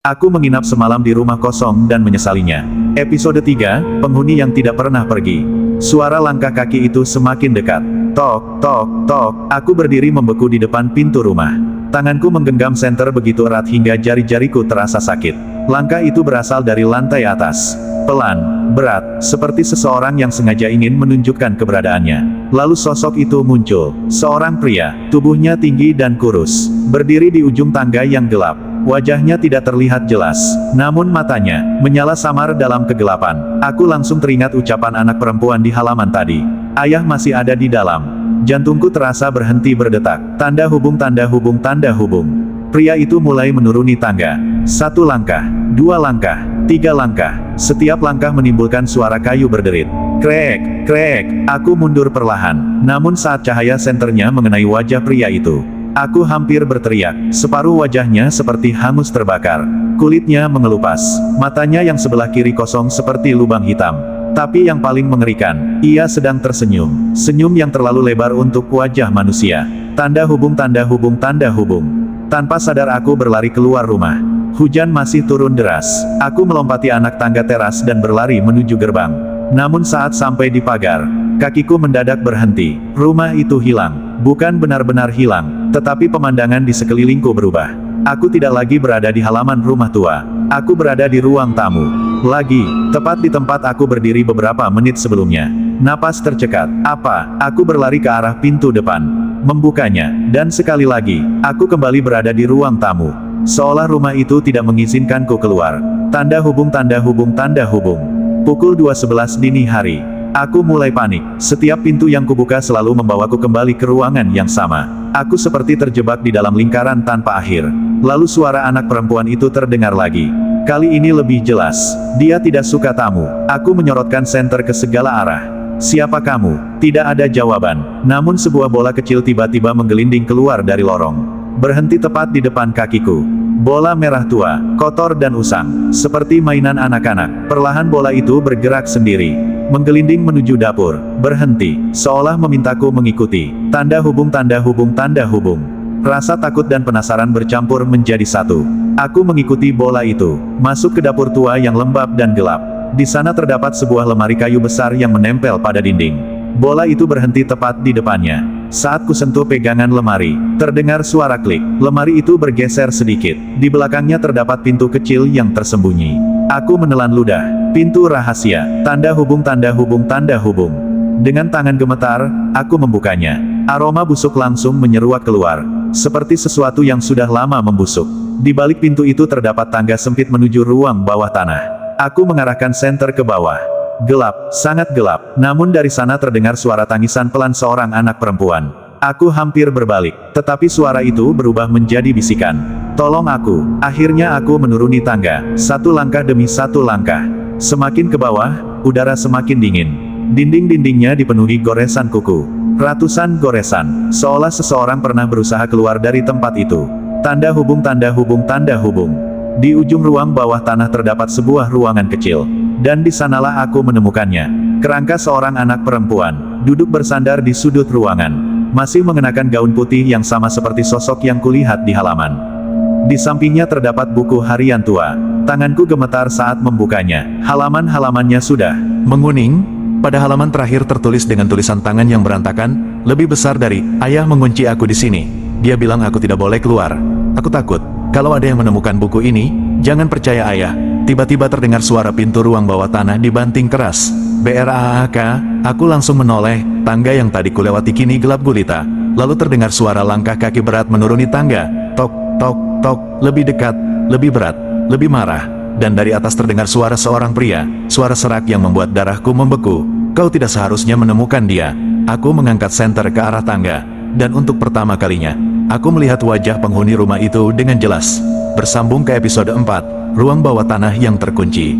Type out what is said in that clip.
Aku menginap semalam di rumah kosong dan menyesalinya. Episode 3, penghuni yang tidak pernah pergi. Suara langkah kaki itu semakin dekat. Tok, tok, tok. Aku berdiri membeku di depan pintu rumah. Tanganku menggenggam senter begitu erat hingga jari-jariku terasa sakit. Langkah itu berasal dari lantai atas. Pelan, berat, seperti seseorang yang sengaja ingin menunjukkan keberadaannya. Lalu sosok itu muncul. Seorang pria, tubuhnya tinggi dan kurus, berdiri di ujung tangga yang gelap. Wajahnya tidak terlihat jelas, namun matanya menyala samar dalam kegelapan. Aku langsung teringat ucapan anak perempuan di halaman tadi. Ayah masih ada di dalam. Jantungku terasa berhenti berdetak. Tanda hubung, tanda hubung, tanda hubung. Pria itu mulai menuruni tangga. 1 langkah, 2 langkah, 3 langkah. Setiap langkah menimbulkan suara kayu berderit. Krek, krek. Aku mundur perlahan. Namun saat cahaya senternya mengenai wajah pria itu, aku hampir berteriak. Separuh wajahnya seperti hangus terbakar. Kulitnya mengelupas. Matanya yang sebelah kiri kosong seperti lubang hitam. Tapi yang paling mengerikan, ia sedang tersenyum. Senyum yang terlalu lebar untuk wajah manusia. Tanda hubung, tanda hubung, tanda hubung. Tanpa sadar aku berlari keluar rumah. Hujan masih turun deras. Aku melompati anak tangga teras dan berlari menuju gerbang. Namun saat sampai di pagar, kakiku mendadak berhenti. Rumah itu hilang. Bukan benar-benar hilang, tetapi pemandangan di sekelilingku berubah. Aku tidak lagi berada di halaman rumah tua. Aku berada di ruang tamu. Lagi, tepat di tempat aku berdiri beberapa menit sebelumnya. Napas tercekat. Apa? Aku berlari ke arah pintu depan, membukanya, dan sekali lagi, aku kembali berada di ruang tamu. Seolah rumah itu tidak mengizinkanku keluar. Tanda hubung, tanda hubung, tanda hubung. Pukul 2:11 dini hari. Aku mulai panik. Setiap pintu yang kubuka selalu membawaku kembali ke ruangan yang sama. Aku seperti terjebak di dalam lingkaran tanpa akhir. Lalu suara anak perempuan itu terdengar lagi. Kali ini lebih jelas. Dia tidak suka tamu. Aku menyorotkan senter ke segala arah. Siapa kamu? Tidak ada jawaban. Namun sebuah bola kecil tiba-tiba menggelinding keluar dari lorong. Berhenti tepat di depan kakiku. Bola merah tua, kotor dan usang. Seperti mainan anak-anak. Perlahan bola itu bergerak sendiri. Menggelinding menuju dapur. Berhenti. Seolah memintaku mengikuti. Tanda hubung, tanda hubung, tanda hubung. Rasa takut dan penasaran bercampur menjadi satu. Aku mengikuti bola itu. Masuk ke dapur tua yang lembab dan gelap. Di sana terdapat sebuah lemari kayu besar yang menempel pada dinding. Bola itu berhenti tepat di depannya. Saat kusentuh pegangan lemari, terdengar suara klik. Lemari itu bergeser sedikit. Di belakangnya terdapat pintu kecil yang tersembunyi. Aku menelan ludah. Pintu rahasia. Tanda hubung, tanda hubung, tanda hubung. Dengan tangan gemetar, aku membukanya. Aroma busuk langsung menyeruak keluar. Seperti sesuatu yang sudah lama membusuk. Di balik pintu itu terdapat tangga sempit menuju ruang bawah tanah. Aku mengarahkan senter ke bawah. Gelap, sangat gelap. Namun dari sana terdengar suara tangisan pelan seorang anak perempuan. Aku hampir berbalik, tetapi suara itu berubah menjadi bisikan. Tolong aku. Akhirnya aku menuruni tangga. 1 langkah demi 1 langkah. Semakin ke bawah, udara semakin dingin. Dinding-dindingnya dipenuhi goresan kuku. Ratusan goresan. Seolah seseorang pernah berusaha keluar dari tempat itu. Tanda hubung, tanda hubung, tanda hubung. Di ujung ruang bawah tanah terdapat sebuah ruangan kecil. Dan di sanalah aku menemukannya. Kerangka seorang anak perempuan, duduk bersandar di sudut ruangan. Masih mengenakan gaun putih yang sama seperti sosok yang kulihat di halaman. Di sampingnya terdapat buku harian tua. Tanganku gemetar saat membukanya. Halaman-halamannya sudah menguning. Pada halaman terakhir tertulis dengan tulisan tangan yang berantakan, lebih besar dari, "Ayah mengunci aku di sini. Dia bilang aku tidak boleh keluar. Aku takut. Kalau ada yang menemukan buku ini, jangan percaya ayah." Tiba-tiba terdengar suara pintu ruang bawah tanah dibanting keras. BRAAK, aku langsung menoleh. Tangga yang tadi kulewati kini gelap gulita. Lalu terdengar suara langkah kaki berat menuruni tangga. Tok, tok, tok. Lebih dekat, lebih berat, lebih marah. Dan dari atas terdengar suara seorang pria. Suara serak yang membuat darahku membeku. Kau tidak seharusnya menemukan dia. Aku mengangkat senter ke arah tangga. Dan untuk pertama kalinya, aku melihat wajah penghuni rumah itu dengan jelas. Bersambung ke episode 4. Ruang bawah tanah yang terkunci.